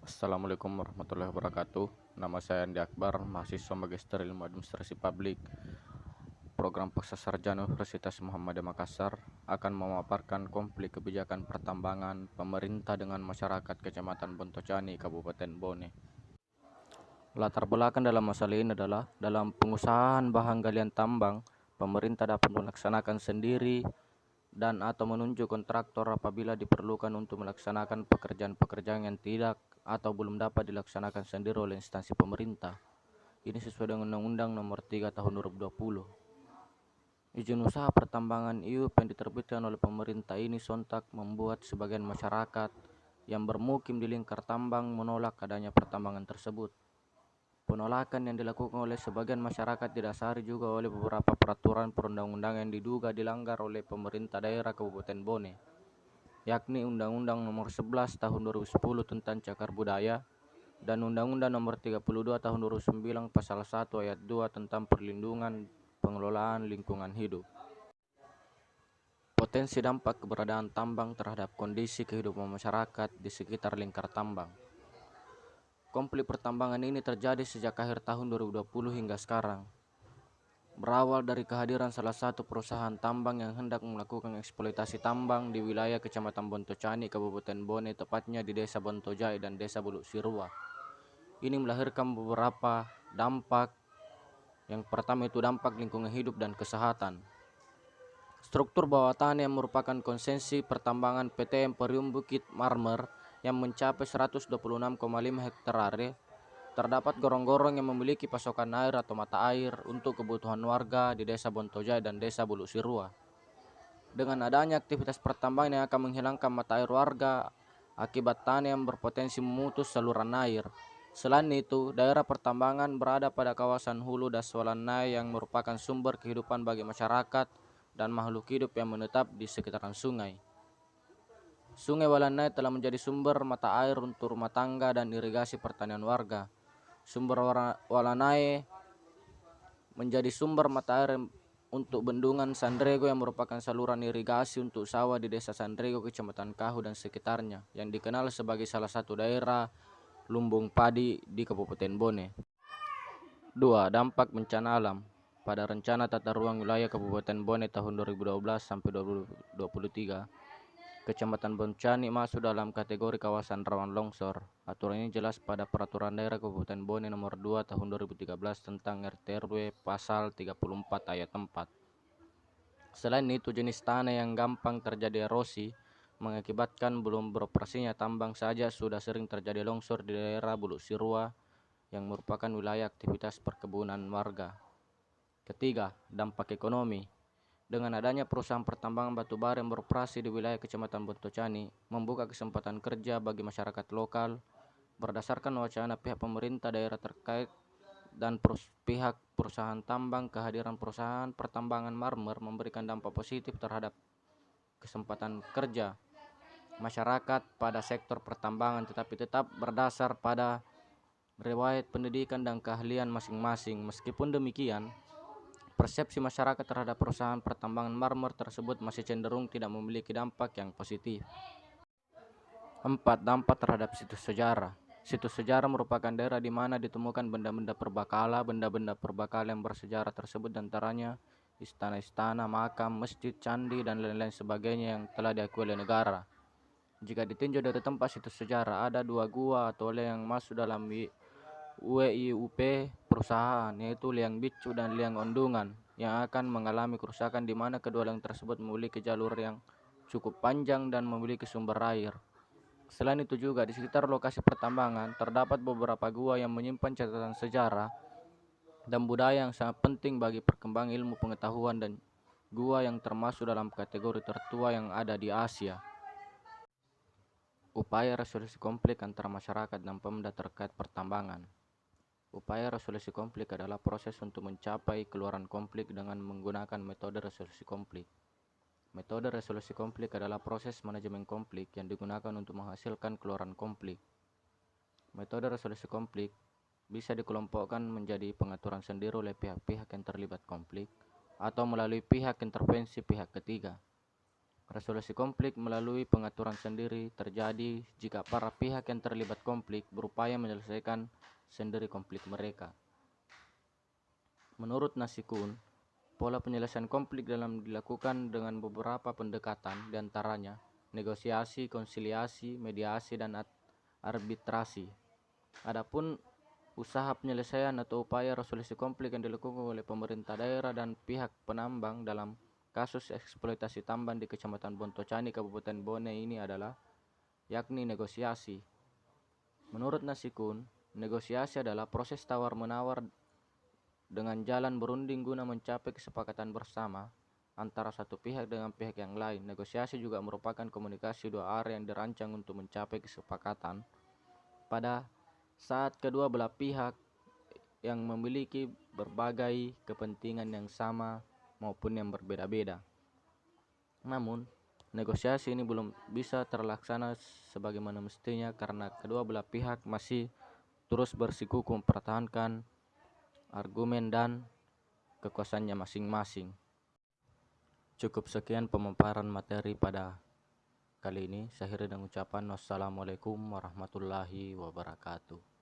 Assalamualaikum warahmatullahi wabarakatuh. Nama saya Andi Akbar, mahasiswa Magister Ilmu Administrasi Publik, Program Pasca Sarjana Universitas Muhammadiyah Makassar, akan memaparkan konflik kebijakan pertambangan pemerintah dengan masyarakat Kecamatan Bontocani, Kabupaten Bone. Latar belakang dalam masalah ini adalah dalam pengusahaan bahan galian tambang, pemerintah dapat melaksanakan sendiri dan atau menunjuk kontraktor apabila diperlukan untuk melaksanakan pekerjaan-pekerjaan yang tidak atau belum dapat dilaksanakan sendiri oleh instansi pemerintah. Ini sesuai dengan Undang-Undang Nomor 3 Tahun 2020. Izin usaha pertambangan IUP yang diterbitkan oleh pemerintah ini sontak membuat sebagian masyarakat yang bermukim di lingkar tambang menolak adanya pertambangan tersebut. Penolakan yang dilakukan oleh sebagian masyarakat didasari juga oleh beberapa peraturan perundang-undangan yang diduga dilanggar oleh pemerintah daerah Kabupaten Bone, yakni Undang-Undang Nomor 11 Tahun 2010 tentang Cagar Budaya dan Undang-Undang Nomor 32 Tahun 2009 Pasal 1 Ayat 2 tentang perlindungan pengelolaan lingkungan hidup. Potensi dampak keberadaan tambang terhadap kondisi kehidupan masyarakat di sekitar lingkar tambang. Konflik pertambangan ini terjadi sejak akhir tahun 2020 hingga sekarang. Berawal dari kehadiran salah satu perusahaan tambang yang hendak melakukan eksploitasi tambang di wilayah Kecamatan Bontocani, Kabupaten Bone, tepatnya di Desa Bontojai dan Desa Buluk Sirua. Ini melahirkan beberapa dampak. Yang pertama itu dampak lingkungan hidup dan kesehatan. Struktur bawah tanah yang merupakan konsesi pertambangan PT Emporium Bukit Marmer yang mencapai 126,5 hektare, terdapat gorong-gorong yang memiliki pasokan air atau mata air untuk kebutuhan warga di Desa Bontojai dan Desa Buluk Sirua. Dengan adanya aktivitas pertambangan yang akan menghilangkan mata air warga akibat tanah yang berpotensi memutus saluran air. Selain itu, daerah pertambangan berada pada kawasan hulu Daswalanai yang merupakan sumber kehidupan bagi masyarakat dan makhluk hidup yang menetap di sekitaran sungai. Sungai Walanai telah menjadi sumber mata air untuk rumah tangga dan irigasi pertanian warga. Sumber Walanai menjadi sumber mata air untuk bendungan Sandrego yang merupakan saluran irigasi untuk sawah di Desa Sandrego, Kecamatan Kahu dan sekitarnya, yang dikenal sebagai salah satu daerah lumbung padi di Kabupaten Bone. 2. Dampak bencana alam. Pada rencana tata ruang wilayah Kabupaten Bone tahun 2012 sampai 2023, Kecamatan Bontocani masuk dalam kategori kawasan rawan longsor. Aturan ini jelas pada Peraturan Daerah Kabupaten Bone Nomor 2 Tahun 2013 tentang RT/RW Pasal 34 Ayat 4. Selain itu, jenis tanah yang gampang terjadi erosi mengakibatkan belum beroperasinya tambang saja sudah sering terjadi longsor di daerah Buluk Sirua yang merupakan wilayah aktivitas perkebunan warga. Ketiga, dampak ekonomi. Dengan adanya perusahaan pertambangan batubara yang beroperasi di wilayah Kecamatan Bontocani, membuka kesempatan kerja bagi masyarakat lokal. Berdasarkan wacana pihak pemerintah daerah terkait dan pihak perusahaan tambang, kehadiran perusahaan pertambangan marmer memberikan dampak positif terhadap kesempatan kerja masyarakat pada sektor pertambangan, tetapi tetap berdasar pada riwayat pendidikan dan keahlian masing-masing. Meskipun demikian, persepsi masyarakat terhadap perusahaan pertambangan marmer tersebut masih cenderung tidak memiliki dampak yang positif. 4. Dampak terhadap situs sejarah. Situs sejarah merupakan daerah di mana ditemukan benda-benda purbakala. Benda-benda purbakala yang bersejarah tersebut diantaranya istana-istana, makam, masjid, candi, dan lain-lain sebagainya yang telah diakui oleh negara. Jika ditinjau dari tempat situs sejarah, ada 2 gua atau liang yang masuk dalam WIUP perusahaan, yaitu Liang Bicu dan Liang Ondungan, yang akan mengalami kerusakan di mana kedua liang tersebut memiliki jalur yang cukup panjang dan memiliki sumber air. Selain itu juga di sekitar lokasi pertambangan terdapat beberapa gua yang menyimpan catatan sejarah dan budaya yang sangat penting bagi perkembangan ilmu pengetahuan, dan gua yang termasuk dalam kategori tertua yang ada di Asia. Upaya resolusi konflik antara masyarakat dan Pemda terkait pertambangan. Upaya resolusi konflik adalah proses untuk mencapai keluaran konflik dengan menggunakan metode resolusi konflik. Metode resolusi konflik adalah proses manajemen konflik yang digunakan untuk menghasilkan keluaran konflik. Metode resolusi konflik bisa dikelompokkan menjadi pengaturan sendiri oleh pihak-pihak yang terlibat konflik atau melalui pihak intervensi pihak ketiga. Resolusi konflik melalui pengaturan sendiri terjadi jika para pihak yang terlibat konflik berupaya menyelesaikan sendiri konflik mereka. Menurut Nasikun, pola penyelesaian konflik dalam dilakukan dengan beberapa pendekatan, diantaranya negosiasi, konsiliasi, mediasi, dan arbitrasi. Adapun usaha penyelesaian atau upaya resolusi konflik yang dilakukan oleh pemerintah daerah dan pihak penambang dalam kasus eksploitasi tambang di Kecamatan Bontocani, Kabupaten Bone ini adalah yakni negosiasi. Menurut Nasikun, negosiasi adalah proses tawar-menawar dengan jalan berunding guna mencapai kesepakatan bersama antara satu pihak dengan pihak yang lain. Negosiasi juga merupakan komunikasi dua arah yang dirancang untuk mencapai kesepakatan pada saat kedua belah pihak yang memiliki berbagai kepentingan yang sama maupun yang berbeda-beda. Namun, negosiasi ini belum bisa terlaksana sebagaimana mestinya karena kedua belah pihak masih terus bersikukuh mempertahankan argumen dan kekuasaannya masing-masing. Cukup sekian pemaparan materi pada kali ini. Saya akhiri dengan ucapan wassalamualaikum warahmatullahi wabarakatuh.